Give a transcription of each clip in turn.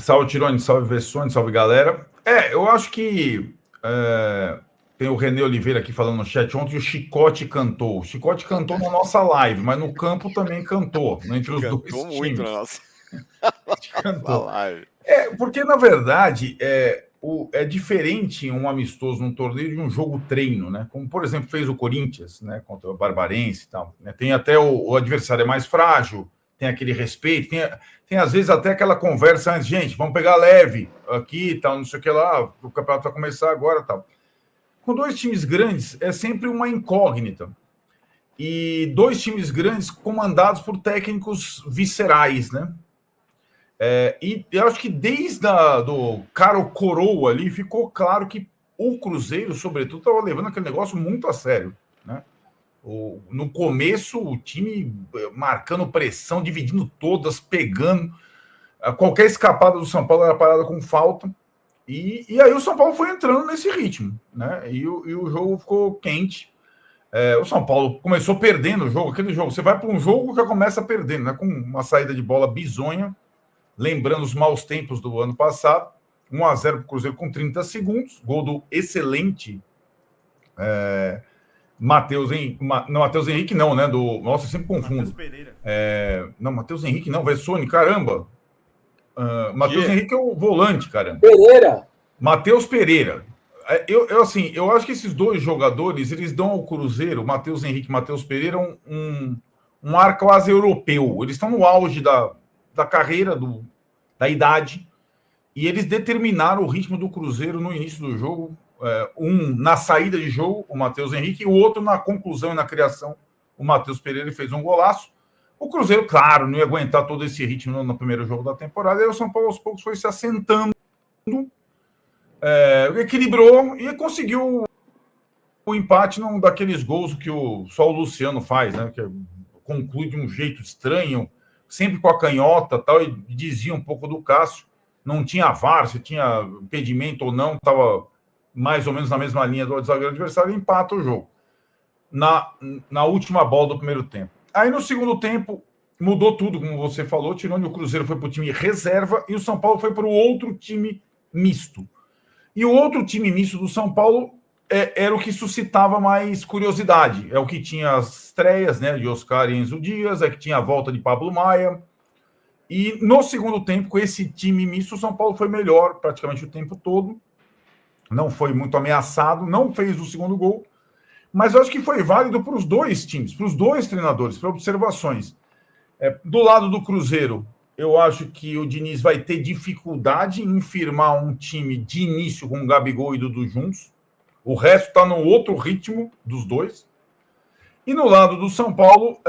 Salve, Tirone, salve, Vessone, salve, galera. Eu acho que tem o René Oliveira aqui falando no chat. Ontem o Chicote cantou. O Chicote cantou na nossa live, mas no campo também cantou, entre os dois Cantou muito na times. nossa Cantou. live. Porque, na verdade, é diferente um amistoso num torneio de um jogo treino, né? Como, por exemplo, fez o Corinthians, né? Contra o Barbarense e tal. Né? Tem até o adversário é mais frágil, tem aquele respeito, tem às vezes até aquela conversa antes, gente, vamos pegar leve aqui e tal, não sei o que lá, o campeonato vai começar agora e tal. Com dois times grandes, é sempre uma incógnita. E dois times grandes comandados por técnicos viscerais, né? E eu acho que desde do Caro Coroa ali ficou claro que o Cruzeiro, sobretudo, estava levando aquele negócio muito a sério. Né? No começo, o time marcando pressão, dividindo todas, pegando. Qualquer escapada do São Paulo era parada com falta. E aí o São Paulo foi entrando nesse ritmo. Né? E o jogo ficou quente. O São Paulo começou perdendo o jogo. Aquele jogo, você vai para um jogo que já começa perdendo, né? Com uma saída de bola bizonha. Lembrando os maus tempos do ano passado, 1-0 para o Cruzeiro com 30 segundos, gol do excelente Matheus Henrique. Não, Matheus Henrique não, né? Nossa, eu sempre confundo. Matheus Pereira. Não, Matheus Henrique não, Vessone, caramba. Matheus Henrique é o volante, caramba. Pereira. Matheus Pereira. Eu acho que esses dois jogadores, eles dão ao Cruzeiro, Matheus Henrique e Matheus Pereira, um ar quase europeu. Eles estão no auge da carreira, da idade, e eles determinaram o ritmo do Cruzeiro no início do jogo, um na saída de jogo, o Matheus Henrique, e o outro na conclusão e na criação, o Matheus Pereira fez um golaço. O Cruzeiro, claro, não ia aguentar todo esse ritmo no primeiro jogo da temporada, e o São Paulo aos poucos foi se assentando, equilibrou e conseguiu o empate num daqueles gols que só o Luciano faz, né? Que conclui de um jeito estranho, sempre com a canhota tal, e dizia um pouco do Cássio. Não tinha VAR, se tinha impedimento ou não, estava mais ou menos na mesma linha do zagueiro adversário e empata o jogo. Na última bola do primeiro tempo. Aí no segundo tempo, mudou tudo, como você falou, tirando o Cruzeiro foi para o time reserva e o São Paulo foi para o outro time misto. E o outro time misto do São Paulo era o que suscitava mais curiosidade. É o que tinha as estreias, né, de Oscar e Enzo Dias, é que tinha a volta de Pablo Maia. E no segundo tempo, com esse time misto, o São Paulo foi melhor praticamente o tempo todo. Não foi muito ameaçado, não fez o segundo gol. Mas eu acho que foi válido para os dois times, para os dois treinadores, para observações. Do lado do Cruzeiro, eu acho que o Diniz vai ter dificuldade em firmar um time de início com o Gabigol e Dudu juntos. O resto está no outro ritmo dos dois. E no lado do São Paulo,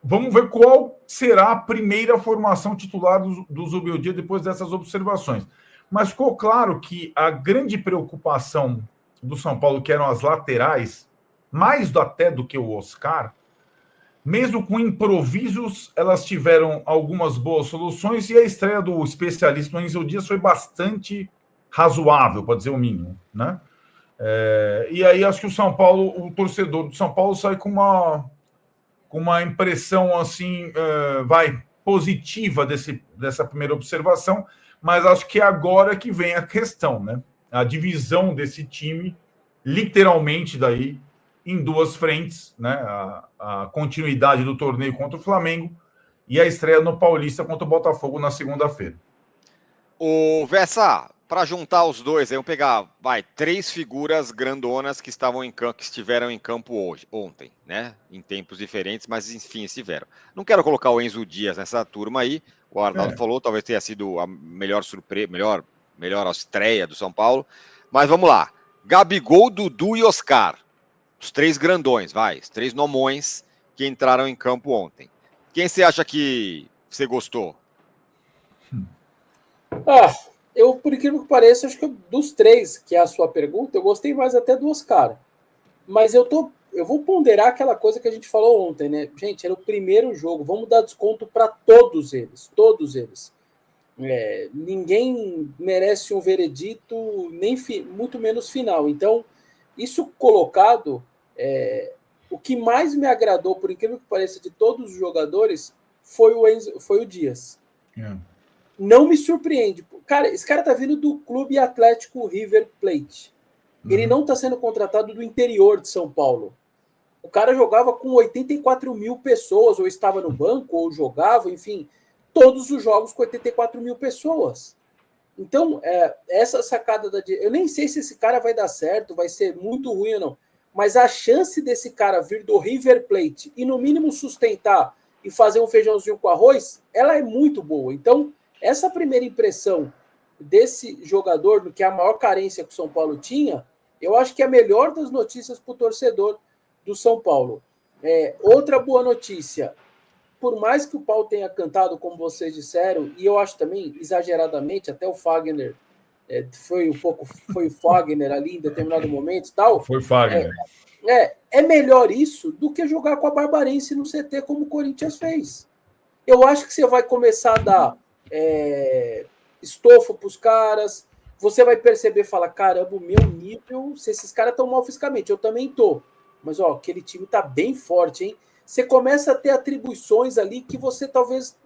vamos ver qual será a primeira formação titular do Zubeldia depois dessas observações. Mas ficou claro que a grande preocupação do São Paulo, que eram as laterais, mais até do que o Oscar, mesmo com improvisos, elas tiveram algumas boas soluções e a estreia do especialista no Enzo Dias foi bastante razoável, para dizer o mínimo, né? E aí acho que o São Paulo, o torcedor do São Paulo sai com uma impressão assim, positiva dessa primeira observação, mas acho que agora que vem a questão, né? A divisão desse time, literalmente daí, em duas frentes, né? A continuidade do torneio contra o Flamengo e a estreia no Paulista contra o Botafogo na segunda-feira. O Vessa, para juntar os dois, aí vamos pegar, três figuras grandonas que estavam em campo, que estiveram em campo ontem, né? Em tempos diferentes, mas enfim estiveram. Não quero colocar o Enzo Dias nessa turma aí. O Arnaldo falou, talvez tenha sido a melhor surpresa, melhor estreia do São Paulo. Mas vamos lá. Gabigol, Dudu e Oscar. Os três grandões, os três nomões que entraram em campo ontem. Quem você acha que você gostou? Eu, por incrível que pareça, acho que dos três, que é a sua pergunta, eu gostei mais até do Oscar. Mas eu vou ponderar aquela coisa que a gente falou ontem, né? Gente, era o primeiro jogo, vamos dar desconto para todos eles. Ninguém merece um veredito, nem muito menos final. Então, isso colocado, o que mais me agradou, por incrível que pareça, de todos os jogadores, foi o Dias. não me surpreende. Cara, esse cara tá vindo do Clube Atlético River Plate. Ele não tá sendo contratado do interior de São Paulo. O cara jogava com 84 mil pessoas, ou estava no banco, ou jogava, enfim, todos os jogos com 84 mil pessoas. Então, essa sacada eu nem sei se esse cara vai dar certo, vai ser muito ruim ou não, mas a chance desse cara vir do River Plate e, no mínimo, sustentar e fazer um feijãozinho com arroz, ela é muito boa. Então, essa primeira impressão desse jogador, que é a maior carência que o São Paulo tinha, eu acho que é a melhor das notícias para o torcedor do São Paulo. Outra boa notícia, por mais que o Paulo tenha cantado, como vocês disseram, e eu acho também, exageradamente, até o Fagner foi o Fagner ali em determinado momento e tal. Foi Fagner. É melhor isso do que jogar com a Barbarense no CT como o Corinthians fez. Eu acho que você vai começar a dar estofo para os caras, você vai perceber, falar, caramba, o meu nível, se esses caras estão mal fisicamente, eu também tô. Mas, aquele time tá bem forte, hein? Você começa a ter atribuições ali que você talvez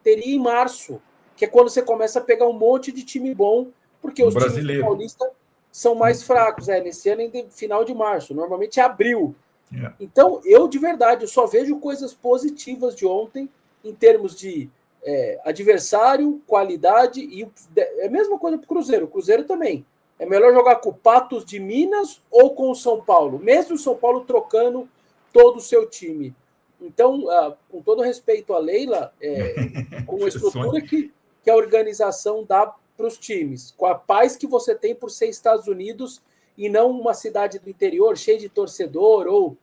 teria em março, que é quando você começa a pegar um monte de time bom, porque os times do Paulista são mais fracos. Nesse ano, ainda final de março, normalmente é abril. Então, de verdade, eu só vejo coisas positivas de ontem, em termos de adversário, qualidade, e é a mesma coisa para o Cruzeiro. O Cruzeiro também. É melhor jogar com o Patos de Minas ou com o São Paulo, mesmo o São Paulo trocando todo o seu time. Então, com todo respeito à Leila, com a estrutura que a organização dá para os times, com a paz que você tem por ser Estados Unidos e não uma cidade do interior cheia de torcedor, ou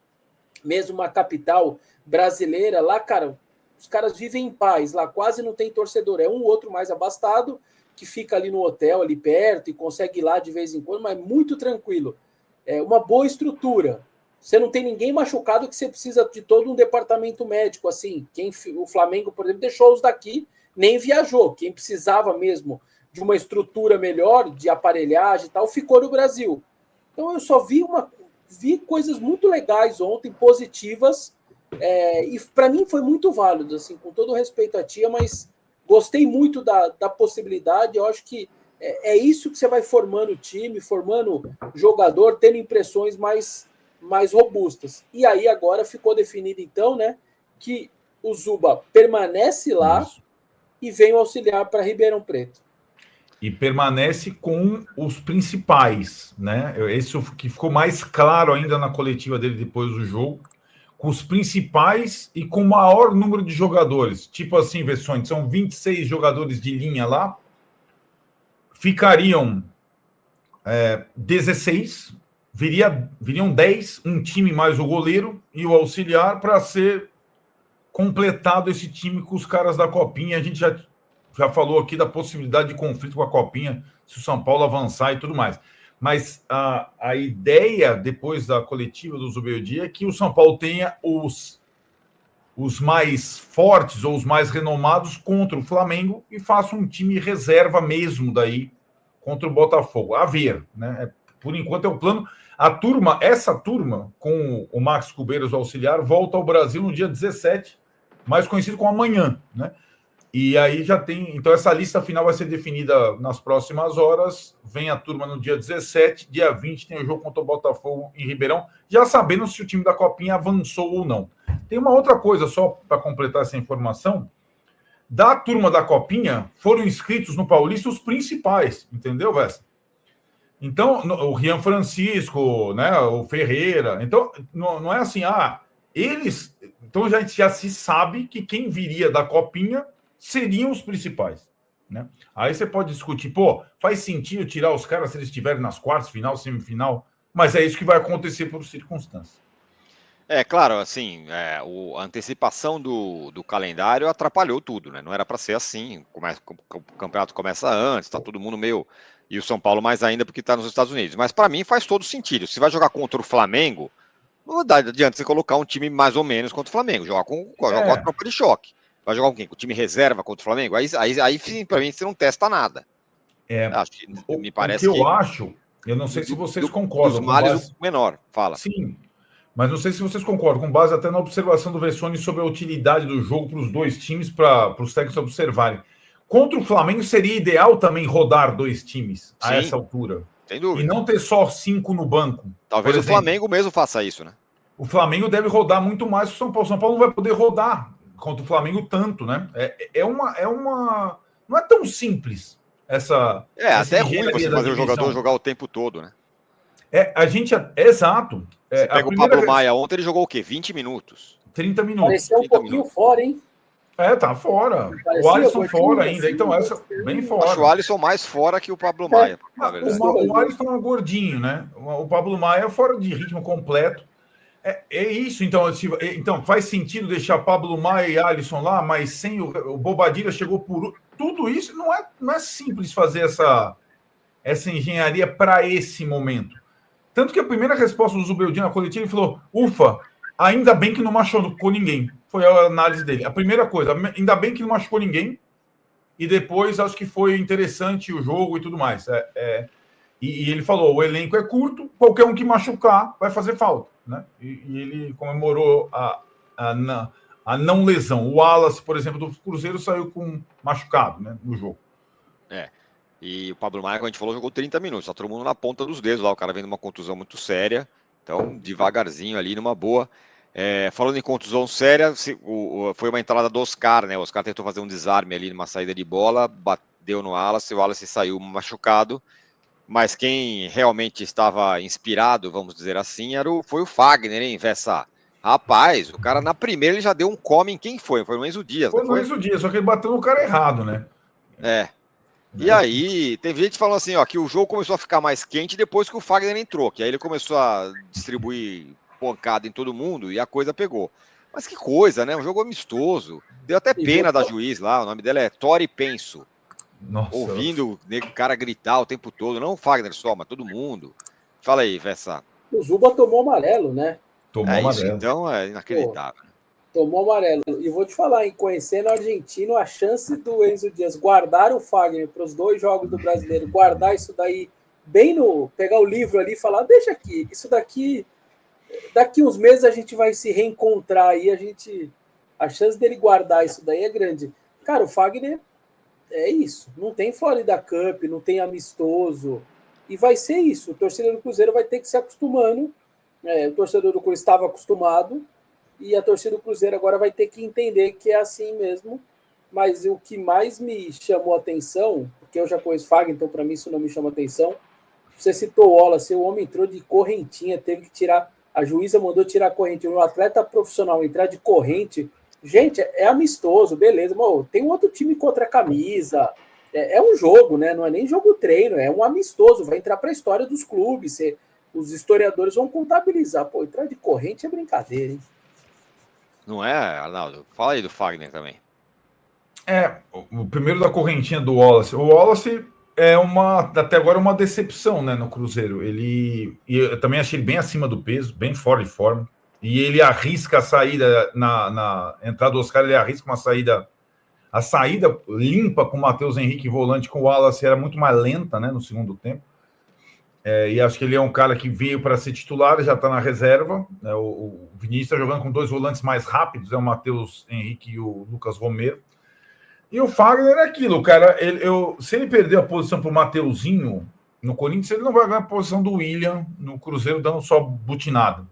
mesmo uma capital brasileira, lá, cara, os caras vivem em paz, lá quase não tem torcedor, é um ou outro mais abastado, que fica ali no hotel, ali perto, e consegue ir lá de vez em quando, mas muito tranquilo. Uma boa estrutura. Você não tem ninguém machucado que você precisa de todo um departamento médico, assim. O Flamengo, por exemplo, deixou os daqui, nem viajou. Quem precisava mesmo de uma estrutura melhor, de aparelhagem e tal, ficou no Brasil. Então eu só vi coisas muito legais ontem, positivas, e para mim foi muito válido, assim, com todo respeito à tia, mas gostei muito da possibilidade. Eu acho que é isso que você vai formando o time, formando jogador, tendo impressões mais robustas. E aí agora ficou definido, então, né, que o Zuba permanece lá e vem o auxiliar para Ribeirão Preto. E permanece com os principais, né? Esse que ficou mais claro ainda na coletiva dele depois do jogo, com os principais e com o maior número de jogadores. Tipo assim, Vessone, são 26 jogadores de linha lá, ficariam 16, viriam 10, um time mais o goleiro e o auxiliar, para ser completado esse time com os caras da Copinha. A gente já falou aqui da possibilidade de conflito com a Copinha, se o São Paulo avançar e tudo mais. Mas a ideia, depois da coletiva do Zubeldia, é que o São Paulo tenha os mais fortes ou os mais renomados contra o Flamengo e faça um time reserva mesmo daí contra o Botafogo. A ver, né? Por enquanto é o plano. Essa turma, com o Max Cubeiros auxiliar, volta ao Brasil no dia 17, mais conhecido como amanhã, né? E aí já tem... Então, essa lista final vai ser definida nas próximas horas. Vem a turma no dia 17. Dia 20 tem o jogo contra o Botafogo em Ribeirão, já sabendo se o time da Copinha avançou ou não. Tem uma outra coisa, só para completar essa informação. Da turma da Copinha, foram inscritos no Paulista os principais, entendeu, Vessa? Então, o Rian Francisco, né, o Ferreira. Então, não é assim, eles... Então, já se sabe que quem viria da Copinha seriam os principais, né? Aí você pode discutir, faz sentido tirar os caras se eles estiverem nas quartas, final, semifinal, mas é isso que vai acontecer por circunstâncias. Claro, assim, a antecipação do calendário atrapalhou tudo, né? Não era para ser assim, o campeonato começa antes, tá todo mundo meio... E o São Paulo mais ainda porque está nos Estados Unidos. Mas para mim faz todo sentido. Se vai jogar contra o Flamengo, não adianta você colocar um time mais ou menos contra o Flamengo, jogar com a tropa de choque. Vai jogar com quem? Com o time reserva contra o Flamengo? Aí para mim, você não testa nada. Me parece o que eu acho, eu não sei se vocês concordam. Dos males, o menor, fala. Sim, mas não sei se vocês concordam, com base até na observação do Vessone sobre a utilidade do jogo para os dois times, para os técnicos observarem. contra o Flamengo seria ideal também rodar 2 times a Sim, essa altura. sem E dúvida. não ter só 5 no banco. Talvez Por o exemplo, Flamengo mesmo faça isso, né? o Flamengo deve rodar muito mais que o São Paulo. O São Paulo não vai poder rodar contra o Flamengo tanto, né? Não é tão simples essa Até é ruim engenharia você da fazer o divisão. jogador jogar o tempo todo, né? Exato. Você A pega o primeira Pablo Maia ontem, ele jogou o quê? 20 minutos. 30 minutos. Pareceu um 30 pouquinho minutos. fora, hein? Tá fora. O Parecia Alisson gordinho, fora ainda. assim, Então, essa bem Acho fora. o Alisson mais fora que o Pablo Maia, pra falar a verdade. O Alisson é um gordinho, né? O Pablo Maia é fora de ritmo completo. É isso, então faz sentido deixar Pablo Maia e Alisson lá, mas sem o Bobadilla chegou por. Tudo isso não é simples fazer essa engenharia para esse momento. Tanto que a primeira resposta do Zubeldia na coletiva, ele falou: ufa, ainda bem que não machucou ninguém. Foi a análise dele. A primeira coisa, ainda bem que não machucou ninguém. E depois acho que foi interessante o jogo e tudo mais. E ele falou: o elenco é curto, qualquer um que machucar vai fazer falta. Né? E ele comemorou a não lesão. O Wallace, por exemplo, do Cruzeiro saiu com machucado, né, no jogo. E o Pablo Maia, como a gente falou, jogou 30 minutos. Tá todo mundo na ponta dos dedos lá. O cara vendo uma contusão muito séria. Então, devagarzinho ali, numa boa. Falando em contusão séria, foi uma entrada do Oscar, né? O Oscar tentou fazer um desarme ali numa saída de bola, bateu no Wallace, o Wallace saiu machucado. Mas quem realmente estava inspirado, vamos dizer assim, foi o Fagner, hein, Vessa? Rapaz, o cara na primeira ele já deu um come em quem foi? Foi o Enzo Dias, Foi não no foi? Enzo Dias, só que ele bateu no cara errado, né? E aí, teve gente falando assim, ó, que o jogo começou a ficar mais quente depois que o Fagner entrou, que aí ele começou a distribuir pancada em todo mundo e a coisa pegou. Mas que coisa, né? Um jogo amistoso. Deu até pena da juiz lá, o nome dela é Tori Penso. Nossa. Ouvindo o cara gritar o tempo todo, não o Fagner só, mas todo mundo. Fala aí, Vessa. O Zuba tomou amarelo, né? Tomou amarelo. Isso então é inacreditável. Tomou amarelo. E vou te falar, em conhecendo o argentino, a chance do Enzo Dias guardar o Fagner para os 2 jogos do brasileiro, guardar isso daí bem no. Pegar o livro ali e falar: deixa aqui, isso daqui. Daqui uns meses a gente vai se reencontrar aí, a chance dele guardar isso daí é grande. Cara, o Fagner é isso. Não tem Florida Cup, não tem amistoso. E vai ser isso. O torcedor do Cruzeiro vai ter que se acostumando. O torcedor do Cruzeiro estava acostumado. E a torcida do Cruzeiro agora vai ter que entender que é assim mesmo. Mas o que mais me chamou a atenção, porque eu já conheço Fagner, então para mim isso não me chama atenção. Você citou o Wallace, o homem entrou de correntinha, teve que tirar. A juíza mandou tirar a corrente. Um atleta profissional entrar de corrente. Gente, é amistoso, beleza. Mas tem um outro time contra a camisa. É um jogo, né? Não é nem jogo treino, é um amistoso. Vai entrar para a história dos clubes. Os historiadores vão contabilizar. Pô, entrar de corrente é brincadeira, hein? Não é, Arnaldo? Fala aí do Fagner também. O primeiro da correntinha do Wallace. O Wallace até agora uma decepção, né, no Cruzeiro. E eu também achei ele bem acima do peso, bem fora de forma. E ele arrisca a saída na entrada do Oscar, ele arrisca uma saída. A saída limpa com o Matheus Henrique volante com o Wallace era muito mais lenta, né, no segundo tempo. E acho que ele é um cara que veio para ser titular, já está na reserva. Né, o Vinícius está jogando com 2 volantes mais rápidos, o Matheus Henrique e o Lucas Romero. E o Fagner é aquilo, cara. Se ele perder a posição para o Mateuzinho no Corinthians, ele não vai ganhar a posição do William no Cruzeiro, dando só butinada.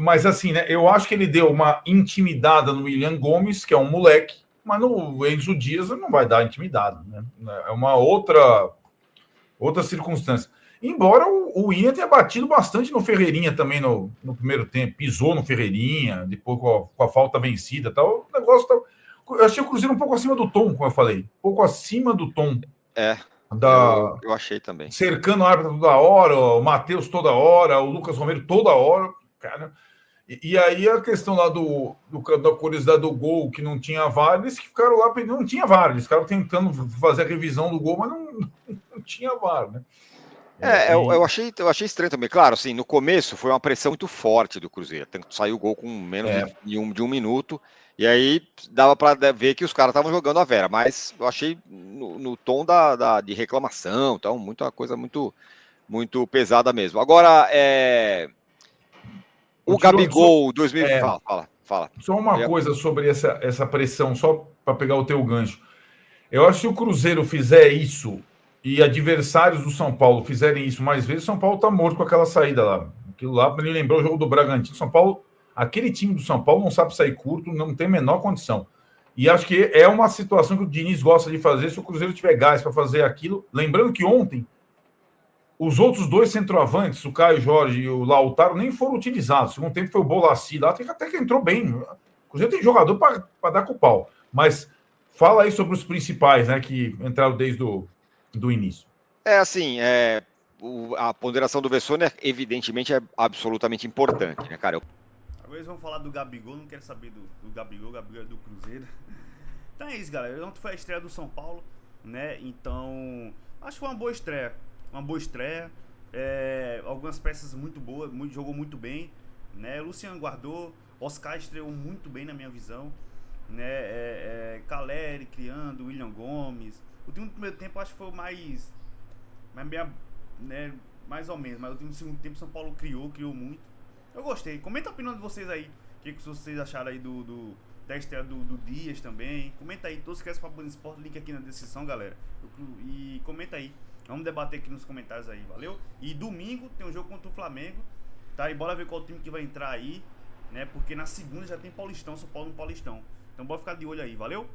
Mas assim, né? Eu acho que ele deu uma intimidada no William Gomes, que é um moleque, mas no Enzo Dias não vai dar intimidada, né? É uma outra circunstância. Embora o William tenha batido bastante no Ferreirinha também no primeiro tempo, pisou no Ferreirinha, depois com a falta vencida, tal. O negócio tá. Eu achei o Cruzeiro um pouco acima do tom, como eu falei. Um pouco acima do tom. Eu achei também. Cercando o árbitro toda hora, o Matheus toda hora, o Lucas Romero toda hora. Cara. E aí a questão lá da curiosidade do gol, que não tinha VAR, eles que ficaram lá, não tinha VAR, eles ficaram tentando fazer a revisão do gol, mas não tinha VAR, né? Eu achei estranho também. Claro, assim, no começo foi uma pressão muito forte do Cruzeiro. Saiu o gol com menos de um minuto. E aí dava para ver que os caras estavam jogando a Vera. Mas eu achei no tom de reclamação. Então, muita coisa muito, muito pesada mesmo. Agora, o Gabigol 2000. Fala. Só uma coisa sobre essa pressão, só para pegar o teu gancho. Eu acho que se o Cruzeiro fizer isso e adversários do São Paulo fizerem isso mais vezes, o São Paulo tá morto com aquela saída lá. Aquilo lá me lembrou o jogo do Bragantino. São Paulo, aquele time do São Paulo não sabe sair curto, não tem a menor condição. E acho que é uma situação que o Diniz gosta de fazer se o Cruzeiro tiver gás para fazer aquilo. Lembrando que ontem os outros dois centroavantes, o Caio Jorge e o Lautaro, nem foram utilizados. O segundo tempo foi o Bolassi lá, até que entrou bem. O Cruzeiro tem jogador para dar com o pau. Mas fala aí sobre os principais, né, que entraram desde do início. Assim, a ponderação do Vessone, evidentemente, é absolutamente importante, né, cara? Agora eles vão falar do Gabigol, não quero saber do Gabigol, Gabigol é do Cruzeiro. Então é isso, galera. Ontem foi a estreia do São Paulo, né? Então, acho que foi uma boa estreia. Uma boa estreia. Algumas peças muito boas, jogou muito bem, né? Luciano guardou, Oscar estreou muito bem na minha visão, né? Caleri criando, William Gomes. O time do primeiro tempo acho que foi mais ou menos, mas o time do segundo tempo São Paulo criou muito. Eu gostei. Comenta a opinião de vocês aí. O que vocês acharam aí da estreia do Dias também. Comenta aí. Todos que querem para o Esporte, link aqui na descrição, galera. E comenta aí. Vamos debater aqui nos comentários aí, valeu? E domingo tem um jogo contra o Flamengo, tá? E bora ver qual time que vai entrar aí, né? Porque na segunda já tem Paulistão, São Paulo no Paulistão. Então bora ficar de olho aí, valeu?